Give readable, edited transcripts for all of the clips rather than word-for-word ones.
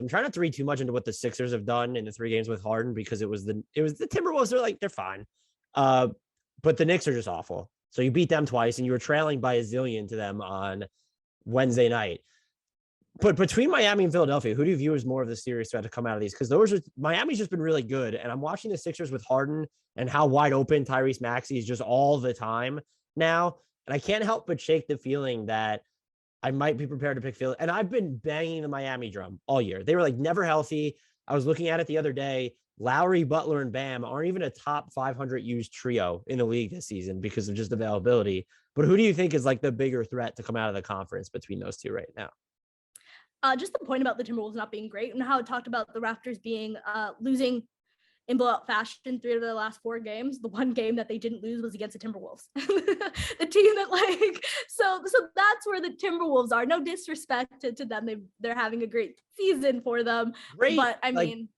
I'm trying not to read too much into what the Sixers have done in the 3 games with Harden because it was the Timberwolves. They're fine. But the Knicks are just awful. So you beat them twice and you were trailing by a zillion to them on Wednesday night. But between Miami and Philadelphia, who do you view as more of the serious threat to come out of these? Because Miami's just been really good. And I'm watching the Sixers with Harden and how wide open Tyrese Maxey is just all the time now. And I can't help but shake the feeling that I might be prepared to pick Philly. And I've been banging the Miami drum all year. They were like never healthy. I was looking at it the other day. Lowry, Butler, and Bam aren't even a top 500 used trio in the league this season because of just availability. But who do you think is like the bigger threat to come out of the conference between those two right now? Just the point about the Timberwolves not being great and how it talked about the Raptors being losing in blowout fashion 3 of the last 4 games. The one game that they didn't lose was against the Timberwolves. The team that so that's where the Timberwolves are. No disrespect to them. They're having a great season for them. Great, but I mean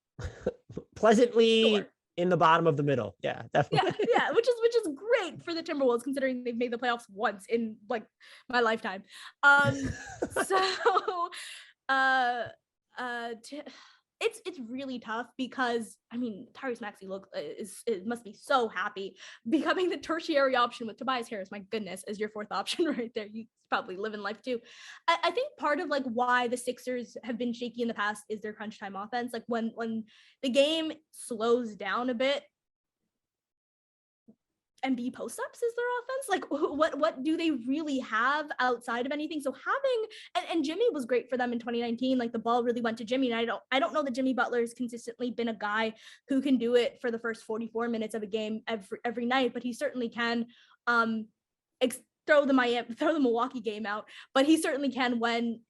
pleasantly sure. In the bottom of the middle. Yeah, definitely. Yeah, which is great for the Timberwolves considering they've made the playoffs once in like my lifetime. It's really tough because I mean Tyrese Maxey must be so happy becoming the tertiary option with Tobias Harris. My goodness, as your 4th option right there. He's probably living life too. I think part of like why the Sixers have been shaky in the past is their crunch time offense. Like when the game slows down a bit, Embiid post-ups is their offense. Like what do they really have outside of anything? So having and Jimmy was great for them in 2019. Like the ball really went to Jimmy. And I don't know that Jimmy Butler has consistently been a guy who can do it for the first 44 minutes of a game every night, but he certainly can throw the Milwaukee game out, but he certainly can when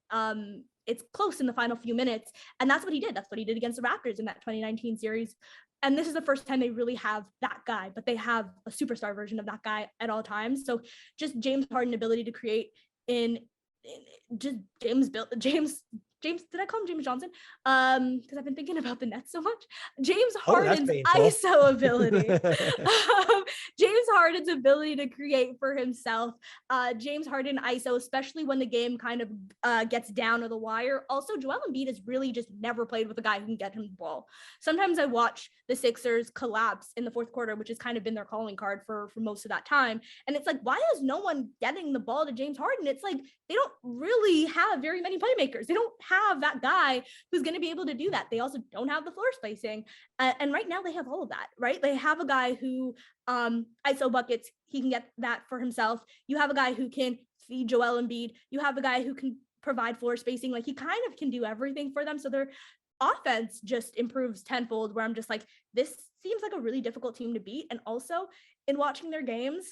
it's close in the final few minutes. And that's what he did. That's what he did against the Raptors in that 2019 series. And this is the first time they really have that guy, but they have a superstar version of that guy at all times. So just James Harden ability to create in just James, did I call him James Johnson? Because I've been thinking about the Nets so much. James Harden's ISO ability. James Harden's ability to create for himself. James Harden ISO, especially when the game kind of gets down to the wire. Also, Joel Embiid has really just never played with a guy who can get him the ball. Sometimes I watch the Sixers collapse in the 4th quarter, which has kind of been their calling card for most of that time. And it's like, why is no one getting the ball to James Harden? It's like, they don't really have very many playmakers. They don't have that guy who's going to be able to do that. They also don't have the floor spacing. And right now they have all of that, right? They have a guy who ISO buckets. He can get that for himself. You have a guy who can feed Joel Embiid. You have a guy who can provide floor spacing. Like he kind of can do everything for them. So their offense just improves tenfold, where I'm just like, this seems like a really difficult team to beat. And also in watching their games,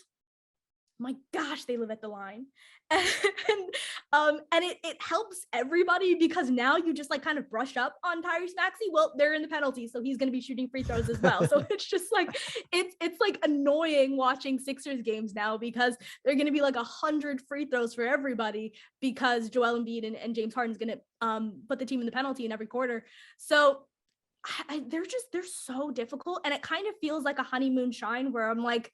my gosh, they live at the line. And it helps everybody because now you just like kind of brush up on Tyrese Maxey. Well, they're in the penalty, so he's going to be shooting free throws as well. So it's just like it's like annoying watching Sixers games now because they're going to be like 100 free throws for everybody because Joel Embiid and James Harden's going to put the team in the penalty in every quarter. So they're so difficult, and it kind of feels like a honeymoon shine where I'm like,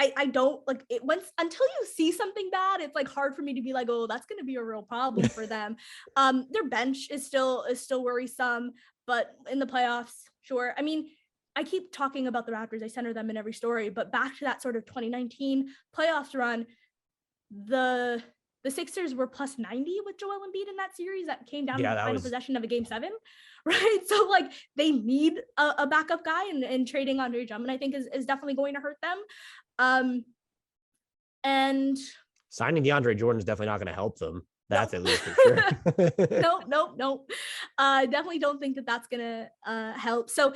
I don't like it until you see something bad. It's like hard for me to be like, oh, that's going to be a real problem for them. Their bench is still worrisome, but in the playoffs, sure. I mean, I keep talking about the Raptors. I center them in every story, but back to that sort of 2019 playoffs run, the Sixers were plus 90 with Joel Embiid in that series that came down to the final possession of a game 7, right? So like they need a backup guy, and trading Andre Drummond, I think is definitely going to hurt them. And signing DeAndre Jordan is definitely not going to help them. That's at least for sure. Nope. Definitely don't think that that's going to help. So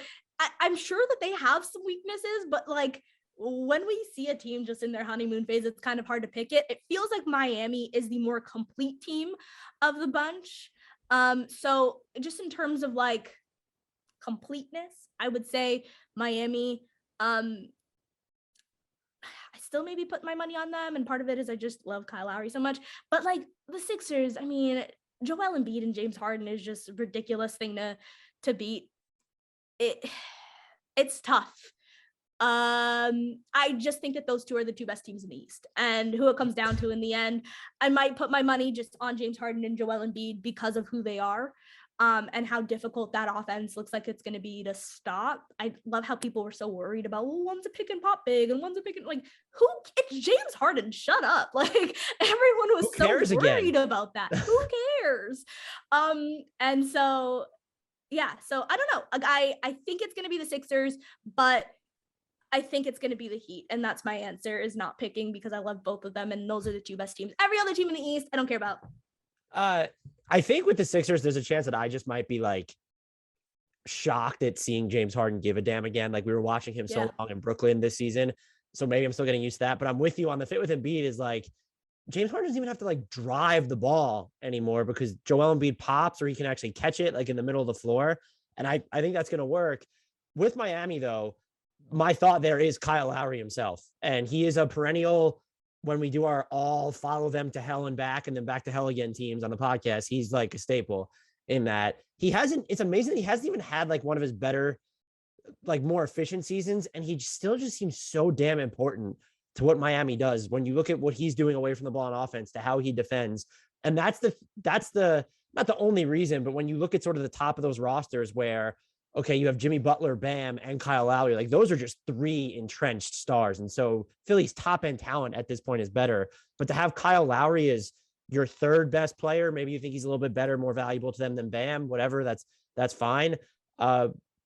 I'm sure that they have some weaknesses, but like when we see a team just in their honeymoon phase, it's kind of hard to pick it. It feels like Miami is the more complete team of the bunch. So just in terms of like completeness, I would say Miami, I still maybe put my money on them. And part of it is I just love Kyle Lowry so much, but like the Sixers, I mean, Joel Embiid and James Harden is just a ridiculous thing to beat. It's tough. I just think that those two are the two best teams in the East, and who it comes down to in the end, I might put my money just on James Harden and Joel Embiid because of who they are. and how difficult that offense looks like it's going to be to stop. I love how people were so worried about, well, one's a pick and pop big and one's a pick and like, who? It's James Harden. Shut up. Like everyone was so worried about that. Who cares? And so, yeah, so I don't know. I think it's going to be the Sixers, but I think it's going to be the Heat. And that's my answer, is not picking, because I love both of them. And those are the two best teams. Every other team in the East, I don't care about. I think with the Sixers, there's a chance that I just might be like shocked at seeing James Harden give a damn again. Like we were watching him so long in Brooklyn this season. So maybe I'm still getting used to that, but I'm with you on the fit with Embiid is like James Harden doesn't even have to like drive the ball anymore because Joel Embiid pops or he can actually catch it like in the middle of the floor. And I think that's going to work. With Miami though, my thought there is Kyle Lowry himself. And he is a perennial, when we do our all follow them to hell and back and then back to hell again teams on the podcast, he's like a staple in that. It's amazing. He hasn't even had like one of his better, like more efficient seasons. And he still just seems so damn important to what Miami does. When you look at what he's doing away from the ball on offense to how he defends. And that's the, not the only reason, but when you look at sort of the top of those rosters where, okay, you have Jimmy Butler, Bam, and Kyle Lowry. Like those are just three entrenched stars. And so Philly's top end talent at this point is better. But to have Kyle Lowry as your third best player, maybe you think he's a little bit better, more valuable to them than Bam, whatever, that's fine.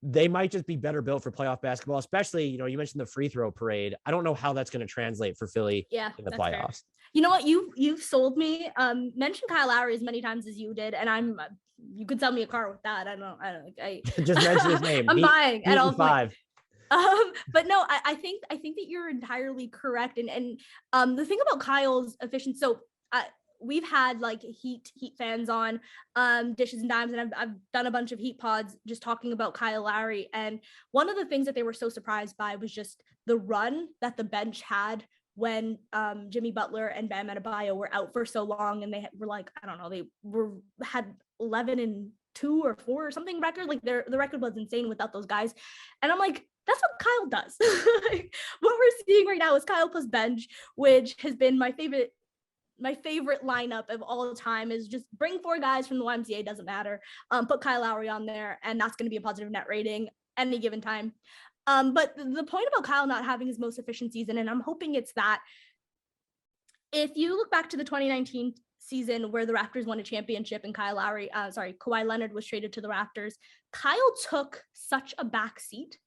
They might just be better built for playoff basketball, especially, you know, you mentioned the free throw parade. I don't know how that's going to translate for Philly in the playoffs. Fair. You know what? You've sold me. Mention Kyle Lowry as many times as you did. And you could sell me a car with that. I just mention his name. I'm buying at all five. But no, I think that you're entirely correct. And the thing about Kyle's efficiency, so we've had like Heat fans on Dishes and Dimes, and I've done a bunch of Heat pods just talking about Kyle Lowry. And one of the things that they were so surprised by was just the run that the bench had when Jimmy Butler and Bam Adebayo were out for so long, and they were like, I don't know, had 11-2 or 4 or something record. Like the record was insane without those guys. And I'm like, that's what Kyle does. Like, what we're seeing right now is Kyle plus bench, which has been my favorite lineup of all time, is just bring 4 guys from the YMCA, doesn't matter. Put Kyle Lowry on there, and that's going to be a positive net rating any given time. But the point about Kyle not having his most efficient season, and I'm hoping it's that, if you look back to the 2019 season where the Raptors won a championship and Kawhi Leonard was traded to the Raptors, Kyle took such a back seat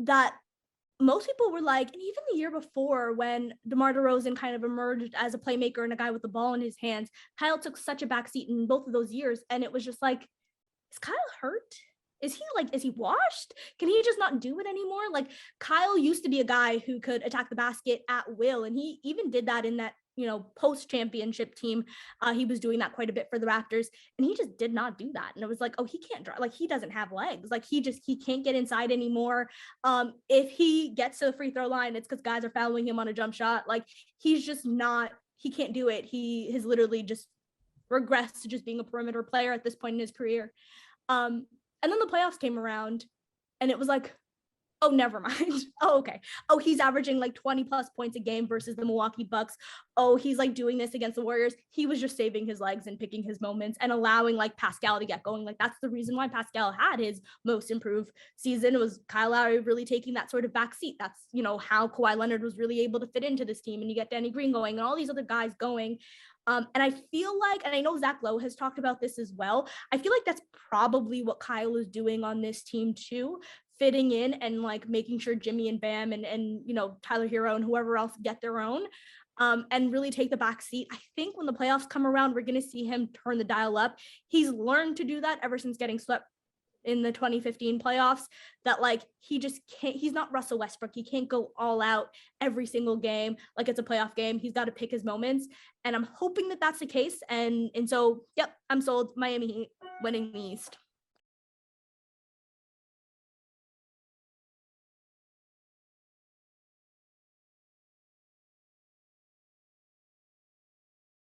that most people were like, and even the year before when DeMar DeRozan kind of emerged as a playmaker and a guy with the ball in his hands, Kyle took such a back seat in both of those years. And it was just like, is Kyle hurt? Is he washed? Can he just not do it anymore? Like Kyle used to be a guy who could attack the basket at will. And he even did that in that, you know, post-championship team. He was doing that quite a bit for the Raptors, and he just did not do that. And it was like, oh, he can't drive. Like he doesn't have legs. Like he can't get inside anymore. If he gets to the free throw line, it's because guys are fouling him on a jump shot. Like he's just not, he can't do it. He has literally just regressed to just being a perimeter player at this point in his career. And then the playoffs came around and it was like, oh, never mind. Oh, okay. Oh, he's averaging like 20 plus points a game versus the Milwaukee Bucks. Oh, he's like doing this against the Warriors. He was just saving his legs and picking his moments and allowing like Pascal to get going. Like that's the reason why Pascal had his most improved season. It was Kyle Lowry really taking that sort of back seat. That's, you know, how Kawhi Leonard was really able to fit into this team, and you get Danny Green going and all these other guys going. And I feel like, and I know Zach Lowe has talked about this as well, I feel like that's probably what Kyle is doing on this team too, fitting in and like making sure Jimmy and Bam and you know, Tyler Hero and whoever else get their own, and really take the back seat. I think when the playoffs come around, we're going to see him turn the dial up. He's learned to do that ever since getting swept in the 2015 playoffs, that like he just can't, he's not Russell Westbrook. He can't go all out every single game like it's a playoff game. He's got to pick his moments, and I'm hoping that that's the case. And so, yep, I'm sold. Miami Heat winning the East.